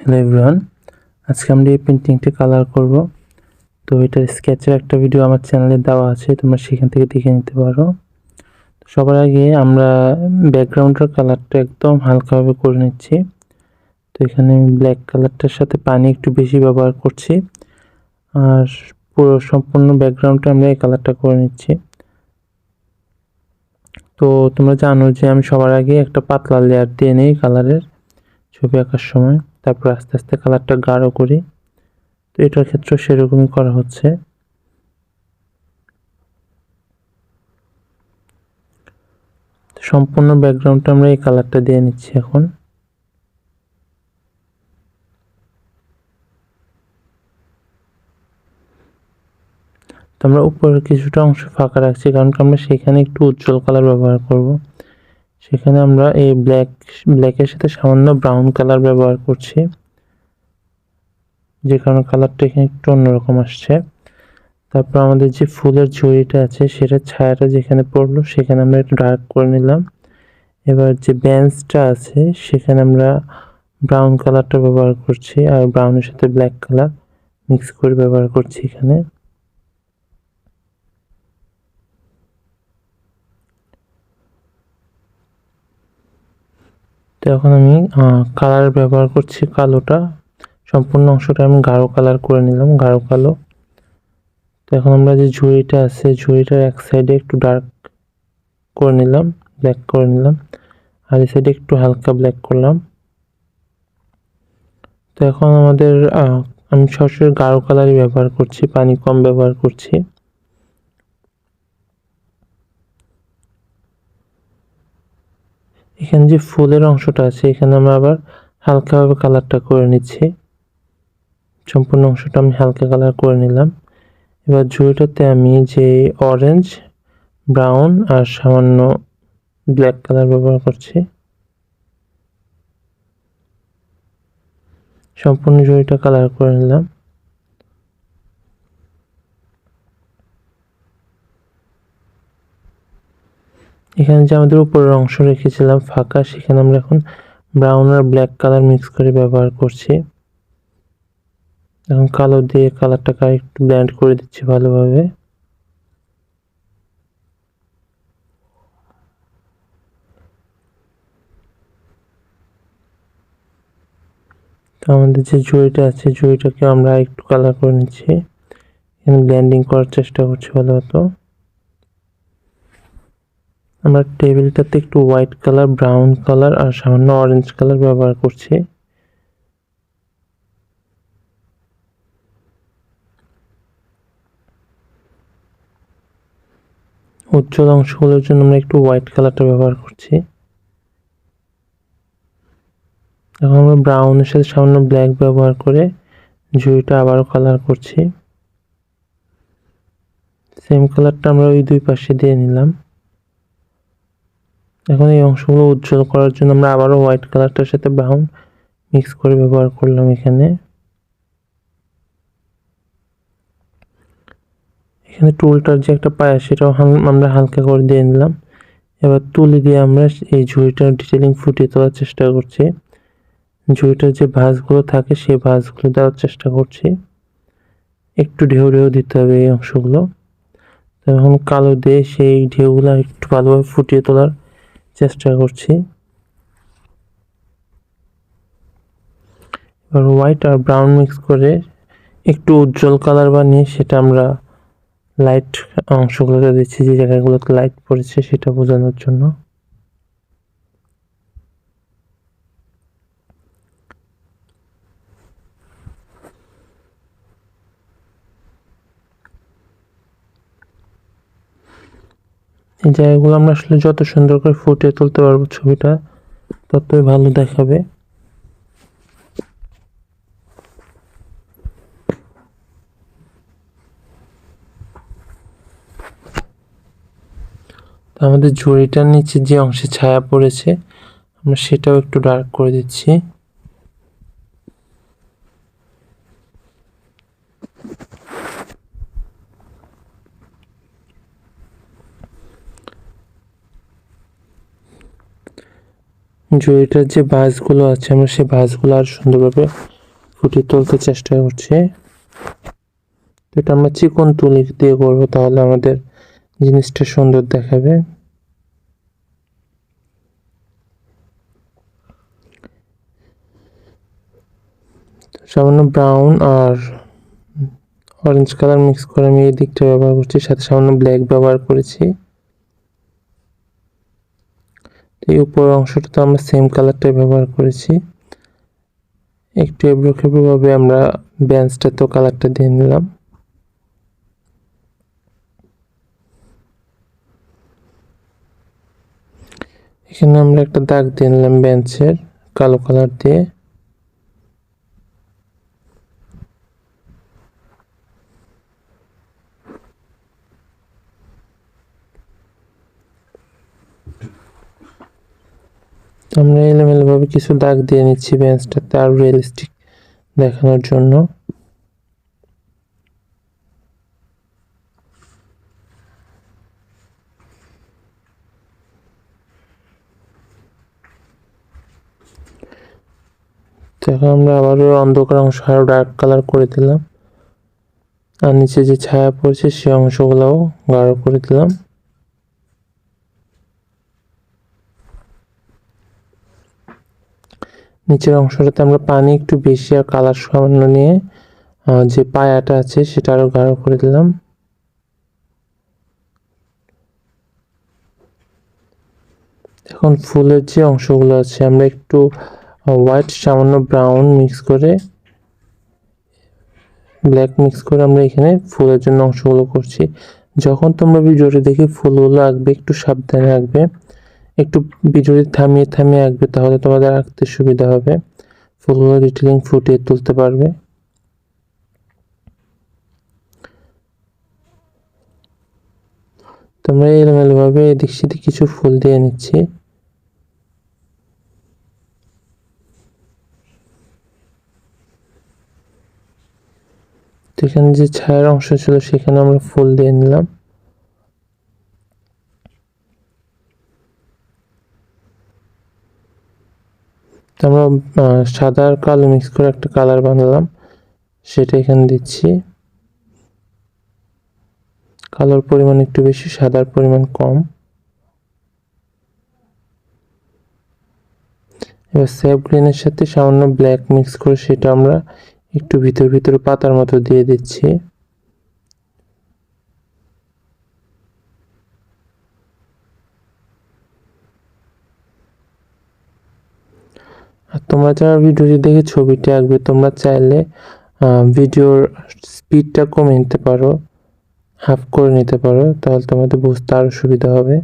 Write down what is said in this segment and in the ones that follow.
Hello everyone, আজকে আমরা এই পেন্টিংটি কালার করব। তো এটার স্কেচের একটা ভিডিও আমার চ্যানেলে দেওয়া আছে, তোমরা সেখান থেকে দেখে নিতে পারো। সবার আগে আমরা ব্যাকগ্রাউন্ডের কালারটা একদম হালকাভাবে করে নিচ্ছি। তো এখানে আমি ব্ল্যাক কালারটার সাথে পানি একটু বেশি ব্যবহার করছি, আর পুরো সম্পূর্ণ ব্যাকগ্রাউন্ডটা আমরা এই কালারটা করে নিচ্ছি। তো তোমরা জানো যে আমি সবার আগে একটা পাতলা লেয়ার দিয়ে নিই কালারের ছবি আঁকার সময়, তারপর আস্তে আস্তে কালারটা গাঢ় করি। তো এটার ক্ষেত্রে সেরকমই করা হচ্ছে। সম্পূর্ণ ব্যাকগ্রাউন্ডটা আমরা এই কালারটা দিয়ে নিচ্ছি এখন। তো আমরা উপরের কিছুটা অংশ ফাঁকা রাখছি, কারণ আমরা সেখানে একটু উজ্জ্বল কালার ব্যবহার করব। সেখানে আমরা এই ব্ল্যাকের সাথে সামান্য ব্রাউন কালার ব্যবহার করছি, যে কারণে কালারটা এখানে একটু অন্যরকম আসছে। তারপর আমাদের যে ফুলের ঝুড়িটা আছে সেটার ছায়াটা যেখানে পড়লো সেখানে আমরা একটু ডার্ক করে নিলাম। এবার যে বেঞ্চটা আছে সেখানে আমরা ব্রাউন কালারটা ব্যবহার করছি, আর ব্রাউনের সাথে ব্ল্যাক কালার মিক্স করে ব্যবহার করছি এখানে। তো এখন আমি কালার ব্যবহার করছি কালোটা, সম্পূর্ণ অংশটা আমি গাঢ় কালার করে নিলাম, গাঢ় কালো। তো এখন আমরা যে ঝুড়িটা আছে ঝুড়িটার এক সাইডে একটু ডার্ক করে নিলাম, ব্ল্যাক করে নিলাম, আর এই সাইডে একটু হালকা ব্ল্যাক করলাম। তো এখন আমাদের আমি সরাসরি গাঢ় কালারই ব্যবহার করছি, পানি কম ব্যবহার করছি। এখানে যে ফুলের অংশটা আছে এখানে আমরা আবার হালকাভাবে কালারটা করে নিচ্ছি, সম্পূর্ণ অংশটা আমি হালকা কালার করে নিলাম। এবার ঝুড়িটাতে আমি যে অরেঞ্জ, ব্রাউন আর সামান্য ব্ল্যাক কালার ব্যবহার করছি। সম্পূর্ণ ঝুড়িটা কালার করে নিলাম। এখানে যে আমাদের উপরের অংশ রেখেছিলাম ফাঁকা, সেখানে আমরা এখন ব্রাউন আর ব্ল্যাক কালার মিক্স করে ব্যবহার করছি। এখন কালো দিয়ে কালারটাকে একটু ব্লেন্ড করে দিচ্ছি ভালোভাবে। তো আমাদের যে ঝুড়িটা আছে ঝুড়িটাকে আমরা একটু কালার করে নিচ্ছি, এখানে ব্লেন্ডিং করার চেষ্টা করছি ভালোমতো। আমরা টেবিলটাতে একটু হোয়াইট কালার, ব্রাউন কালার আর সামান্য অরেঞ্জ কালার ব্যবহার করছি। উজ্জ্বল অংশগুলোর জন্য আমরা একটু হোয়াইট কালারটা ব্যবহার করছি। এখন আমরা ব্রাউনের সাথে সামান্য ব্ল্যাক ব্যবহার করে ঝুড়িটা আবারও কালার করছি। সেম কালারটা আমরা ওই দুই পাশে দিয়ে নিলাম। এখন এই অংশগুলো উজ্জ্বল করার জন্য আমরা আবারও হোয়াইট কালারটার সাথে ব্রাউন মিক্স করে ব্যবহার করলাম এখানে। এখানে টুলটার যে একটা পায়া সেটাও আমরা হালকা করে দিয়ে নিলাম। এবার তুলি দিয়ে আমরা এই ঝুড়িটার ডিটেলিং ফুটিয়ে তোলার চেষ্টা করছি। ঝুড়িটার যে ভাঁজগুলো থাকে সেই ভাঁজগুলো দেওয়ার চেষ্টা করছি, একটু ঢেউ ঢেউ দিতে হবে এই অংশগুলো। এখন কালো দিয়ে সেই ঢেউগুলো একটু ভালোভাবে ফুটিয়ে তোলার চেষ্টা করছি। এবার হোয়াইট আর ব্রাউন মিক্স করে একটু উজ্জ্বল কালার বানিয়ে সেটা আমরা লাইট অংশগুলোতে দিচ্ছি, যে জায়গাগুলোতে লাইট পড়েছে সেটা বোঝানোর জন্য। এই জায়গাগুলো আমরা আসলে যত সুন্দর করে ফুটিয়ে তুলতে পারবো ছবিটা ততই ভালো দেখাবে। আমাদের ঝুড়িটার নিচে যে অংশে ছায়া পড়েছে আমরা সেটাও একটু ডার্ক করে দিচ্ছি। ঝুড়িটার যে ভাঁজগুলো আছে আমরা সেই ভাঁজগুলো আর সুন্দরভাবে ফুটিয়ে তুলতে চেষ্টা করছি। এটা আমরা চিকন তুলি দিয়ে করবো, তাহলে আমাদের জিনিসটা সুন্দর দেখাবে। সামান্য ব্রাউন আর অরেঞ্জ কালার মিক্স করে আমি এই দিকটা ব্যবহার করছি, সাথে সামান্য ব্ল্যাক ব্যবহার করেছি। এই উপরের অংশটা তো আমরা সেম কালারটাই ব্যবহার করেছি। একটু এবড়ো খেবড়ো ভাবে আমরা বেঞ্চটা তো কালারটা দিয়ে নিলাম। এখানে আমরা একটা দাগ দিয়ে নিলাম বেঞ্চের কালো কালার দিয়ে। আমরা এলোমেলো ভাবে কিছু দাগ দিয়ে নিচ্ছি বেঞ্চটাতে আর রিয়েলিস্টিক দেখানোর জন্য। এখন আমরা আবারও অন্ধকার অংশ আরো ডার্ক কালার করে দিলাম, আর নিচে যে ছায়া পড়ছে সেই অংশগুলোও গাঢ় করে দিলাম। নিচের অংশটাতে আমরা পানি একটু বেশি আর কালার সামান্য নিয়ে যে পায়াটা আছে সেটা আরো গাঢ় করে দিলাম। এখন ফুলের যে অংশগুলো আছে আমরা একটু হোয়াইট সামান্য ব্রাউন মিক্স করে ব্ল্যাক মিক্স করে আমরা এখানে ফুলের জন্য অংশগুলো করছি। যখন তোমরা ভিডিওটি দেখে ফুলগুলো আঁকবে একটু সাবধানে আঁকবে, একটু ভিডিওটি থামিয়ে থামিয়ে আঁকবে, তাহলে তোমাদের আঁকতে সুবিধা হবে, ফুলগুলো ডিটেলিং ফুটিয়ে তুলতে পারবে। তোমরা এলোমেলো ভাবে এদিক সেদিক কিছু ফুল দিয়ে নিচ্ছি। এখানে যে ছায়ার অংশ ছিল সেখানে আমরা ফুল দিয়ে নিলাম। আমরা সাদা আর কালো মিক্স করে একটা কালার বানালাম, সেটা এখানে দিচ্ছি। কালোর পরিমাণ একটু বেশি, সাদার পরিমাণ কম। এবার সেভ গ্রিনের সাথে সামান্য ব্ল্যাক মিক্স করে সেটা আমরা একটু ভিতরে পাতার মতো দিয়ে দিচ্ছি। আর তোমরা যারা ভিডিওটি দেখে ছবিটি আঁকবে, তোমরা চাইলে ভিডিওর স্পিডটা কমে নিতে পারো, হাফ করে নিতে পারো, তাহলে তোমাদের বুঝতে আরো সুবিধা হবে।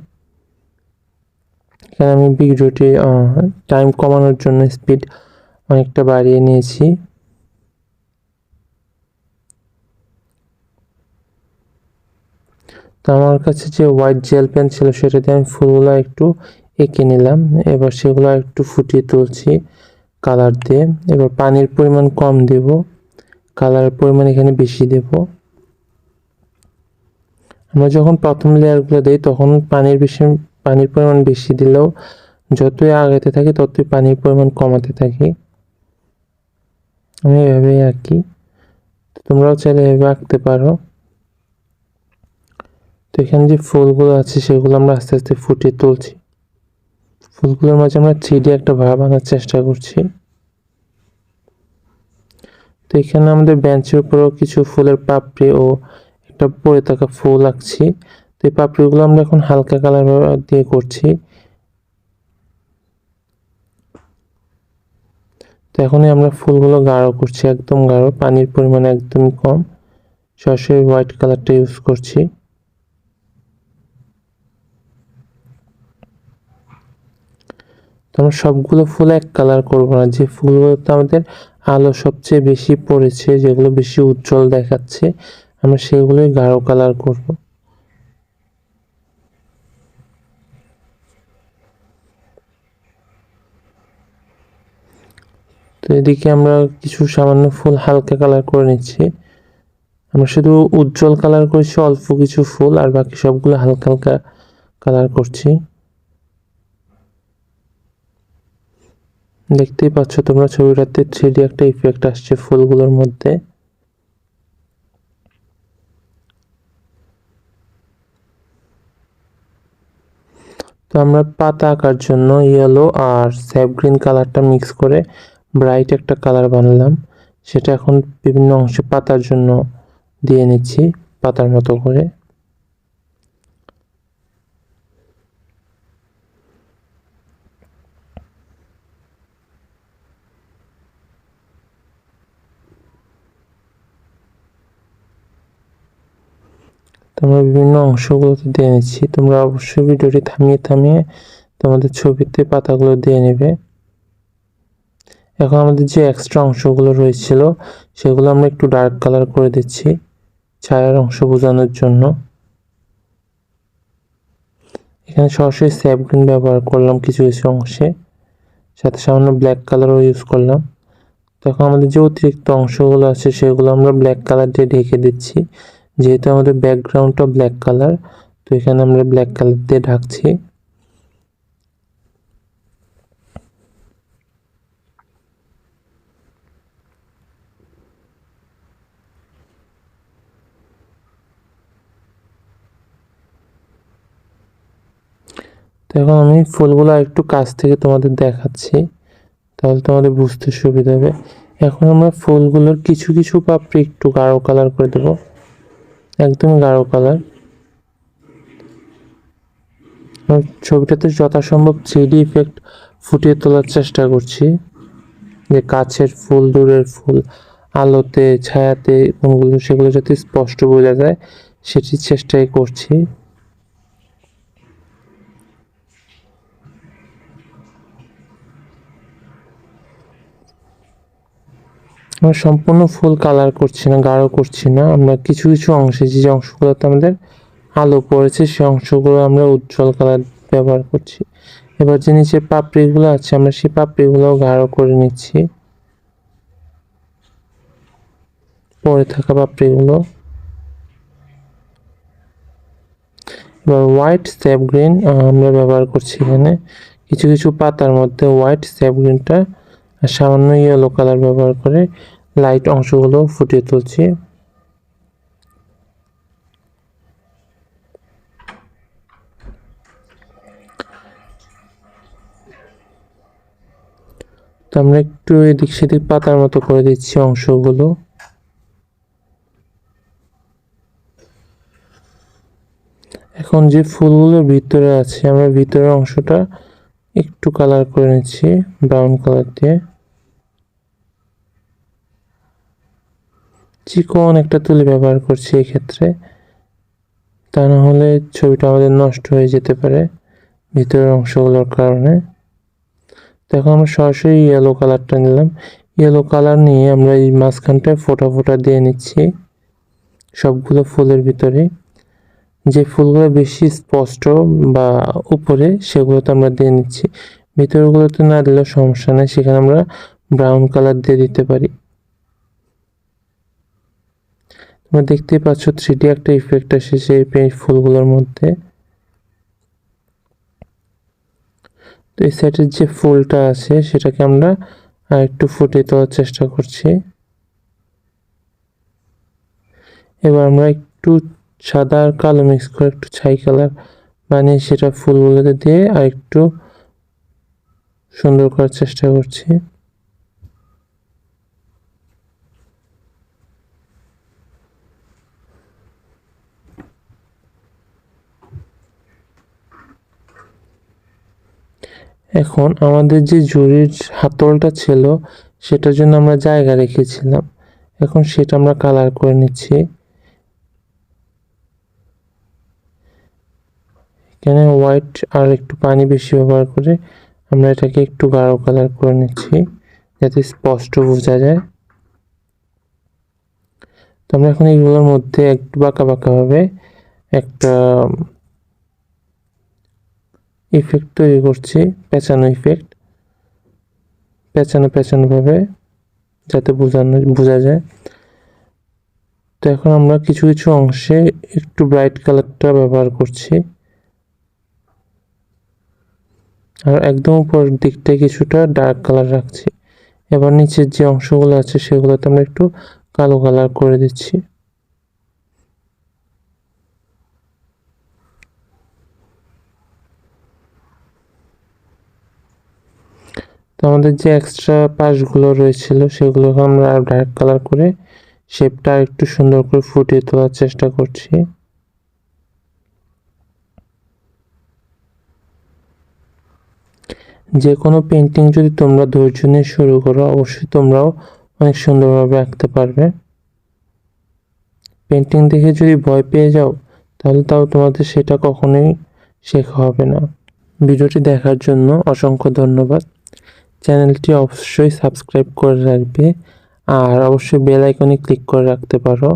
এখানে আমি ভিডিওটি টাইম কমানোর জন্য স্পিড অনেকটা বাড়িয়ে নিয়েছি। তো আমার কাছে যে হোয়াইট জেল পেন ছিল সেটা দিয়ে আমি ফুলগুলো একটু এঁকে নিলাম। এবার সেগুলো একটু ফুটিয়ে তুলছি কালার দিয়ে। এবার পানির পরিমাণ কম দেব, কালারের পরিমাণ এখানে বেশি দেব। আমরা যখন প্রথম লেয়ারগুলো দিই তখন পানির পরিমাণ বেশি দিলেও যতই আগাতে থাকি ততই পানির পরিমাণ কমাতে থাকি। আমি এভাবেই আঁকি, তোমরাও চাইলে এভাবে আঁকতে পারো। তো এখানে যে ফুলগুলো আছে সেগুলো আমরা আস্তে আস্তে ফুটিয়ে তুলছি। ফুলগুলোর মাঝে আমরা 3D একটা ভাব আনার চেষ্টা করছি। তো এখানে আমাদের বেঞ্চের উপরেও কিছু ফুলের পাপড়ি ও একটা পড়ে থাকা ফুল আঁকছি। তো এই পাপড়িগুলো আমরা এখন হালকা কালার দিয়ে করছি। তো এখনই আমরা ফুলগুলো গাঢ় করছি, একদম গাঢ়, পানির পরিমাণ একদমই কম, সরাসরি হোয়াইট কালারটা ইউজ করছি। তো আমরা সবগুলো ফুল এক কালার করবো না, যে ফুলগুলোতে আমাদের আলো সবচেয়ে বেশি পড়েছে, যেগুলো বেশি উজ্জ্বল দেখাচ্ছে, আমরা সেগুলোই গাঢ় কালার করব। তো এদিকে আমরা কিছু সামান্য ফুল হালকা কালার করে নিচ্ছি। আমরা শুধু উজ্জ্বল কালার করছি অল্প কিছু ফুল, আর বাকি সবগুলো হালকা হালকা কালার করছি। দেখতেই পাচ্ছ তোমরা ছবিটাতে 3D একটা ইফেক্ট আসছে ফুলগুলোর মধ্যে। তো আমরা পাতা আঁকার জন্য ইয়েলো আর স্যাপ গ্রিন কালারটা মিক্স করে ব্রাইট একটা কালার বানালাম। সেটা এখন বিভিন্ন অংশে পাতার জন্য দিয়ে নিচ্ছি পাতার মতো করে। তোমরা বিভিন্ন অংশগুলোতে দিয়ে নিচ্ছি। তোমরা অবশ্যই ভিডিওটি থামিয়ে থামিয়ে তোমাদের ছবিতে পাতাগুলো দিয়ে নেবে। এখন আমাদের যে এক্সট্রা অংশগুলো রয়েছিল সেগুলো আমরা একটু ডার্ক কালার করে দিচ্ছি ছায়ার অংশ বোঝানোর জন্য। এখানে সরাসরি স্যাপ গ্রিন ব্যবহার করলাম কিছু কিছু অংশে, সাথে সামান্য ব্ল্যাক কালারও ইউজ করলাম। তখন আমাদের যে অতিরিক্ত অংশগুলো আছে সেগুলো আমরা ব্ল্যাক কালার দিয়ে ঢেকে দিচ্ছি। যেহেতু আমাদের ব্যাকগ্রাউন্ডটা ব্ল্যাক কালার, তো এখানে আমরা ব্ল্যাক কালার দিয়ে ঢাকছি। তো এখন আমি ফুলগুলো একটু কাছ থেকে তোমাদের দেখাচ্ছি, তাহলে তোমাদের বুঝতে সুবিধা হবে। এখন আমরা ফুলগুলোর কিছু কিছু পাপড়ি একটু গাঢ় কালার করে দেব, একদম গাঢ় কালার। ছবিটাতে যথাসম্ভব 3D ইফেক্ট ফুটিয়ে তোলার চেষ্টা করছি, যে কাছের ফুল দূরের ফুল আলোতে ছায়াতে কোনগুলো সেগুলো যাতে স্পষ্ট বোঝা যায় সেটির চেষ্টাই করছি। আমরা সম্পূর্ণ ফুল কালার করছি না, গাঢ় করছি না। আমরা কিছু কিছু অংশে যে অংশগুলোতে আমাদের আলো পড়েছে সেই অংশগুলো আমরা উজ্জ্বল কালার ব্যবহার করছি। এবার যে নিচের পাপড়িগুলো আছে আমরা সেই পাপড়িগুলো গাঢ় করে নিচ্ছি, পরে থাকা পাপড়িগুলো। এবার হোয়াইট স্যাপ গ্রিন আমরা ব্যবহার করছি এখানে কিছু কিছু পাতার মধ্যে হোয়াইট স্যাপ গ্রিনটা আর সামান্য ইয়েলো কালার ব্যবহার করে লাইট অংশগুলো ফুটিয়ে তুলছি। তো আমরা একটু এদিক সেদিক পাতার মতো করে দিচ্ছি অংশগুলো। এখন যে ফুলগুলোর ভিতরে আছে আমরা ভিতরের অংশটা একটু কালার করে নিচ্ছি ব্রাউন কালার দিয়ে। চিকন একটা তুলি ব্যবহার করছি এই ক্ষেত্রে, তা না হলে ছবিটা আমাদের নষ্ট হয়ে যেতে পারে ভিতরের অংশগুলোর কারণে। তো এখন আমরা সরাসরি ইয়েলো কালারটা নিলাম। ইয়েলো কালার নিয়ে আমরা এই মাঝখানটায় ফোঁটা ফোঁটা দিয়ে নিচ্ছি সবগুলো ফুলের ভিতরে। যে ফুলগুলো বেশি স্পষ্ট বা উপরে সেগুলোতে আমরা দিয়ে নিচ্ছি, ভিতরগুলোতে না দিলেও সমস্যা নেই, সেখানে আমরা ব্রাউন কালার দিয়ে দিতে পারি। তোমরা দেখতেই পাচ্ছ 3D একটা ইফেক্ট এসেছে এই ফুলগুলোর মধ্যে। তো এই সাইডের যে ফুলটা আছে সেটাকে আমরা একটু ফুটিয়ে তোলার চেষ্টা করছি। এবার আমরা একটু সাদা আর কালো মিক্স করে একটু ছাই কালার বানিয়ে সেটা ফুলগুলোতে দিয়ে আর একটু সুন্দর করার চেষ্টা করছি। এখন আমাদের যে জরির হাতলটা ছিল সেটার জন্য আমরা জায়গা রেখেছিলাম, এখন সেটা আমরা কালার করে নিচ্ছি। এখানে হোয়াইট আর একটু পানি বেশি ব্যবহার করে আমরা এটাকে একটু গাঢ় কালার করে নিচ্ছি যাতে স্পষ্ট বোঝা যায়। তো আমরা এখন এইগুলোর মধ্যে একটু বাঁকা বাঁকা ভাবে একটা ইফেক্ট তৈরি করছি, পেঁচানো ইফেক্ট, পেঁচানো পেঁচানো ভাবে যাতে বোঝা যায়। তো এখন আমরা কিছু কিছু অংশে একটু ব্রাইট কালারটা ব্যবহার করছি, আর একদম উপরের দিকটা কিছুটা ডার্ক কালার রাখছি। এবার নিচের যে অংশগুলো আছে সেগুলোতে আমরা একটু কালো কালার করে দিচ্ছি। তো আমাদের যে এক্সট্রা পাশগুলো রয়েছিল সেগুলোকে আমরা ডার্ক কালার করে শেপটা একটু সুন্দর করে ফুটিয়ে তোলার চেষ্টা করছি। যে কোনো পেন্টিং যদি তোমরা ধৈর্য নিয়ে শুরু করো অবশ্যই তোমরাও অনেক সুন্দরভাবে আঁকতে পারবে। পেন্টিং দেখে যদি ভয় পেয়ে যাও তাহলে তোমাদের সেটা কখনোই শেখা হবে না। ভিডিওটি দেখার জন্য অসংখ্য ধন্যবাদ। চ্যানেলটি অবশ্যই সাবস্ক্রাইব করে রাখবে আর অবশ্যই বেল আইকনে ক্লিক করে রাখতে পারো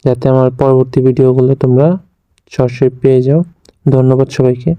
যাতে আমার পরবর্তী ভিডিওগুলো তোমরা সরাসরি পেয়ে যাও। ধন্যবাদ সবাইকে।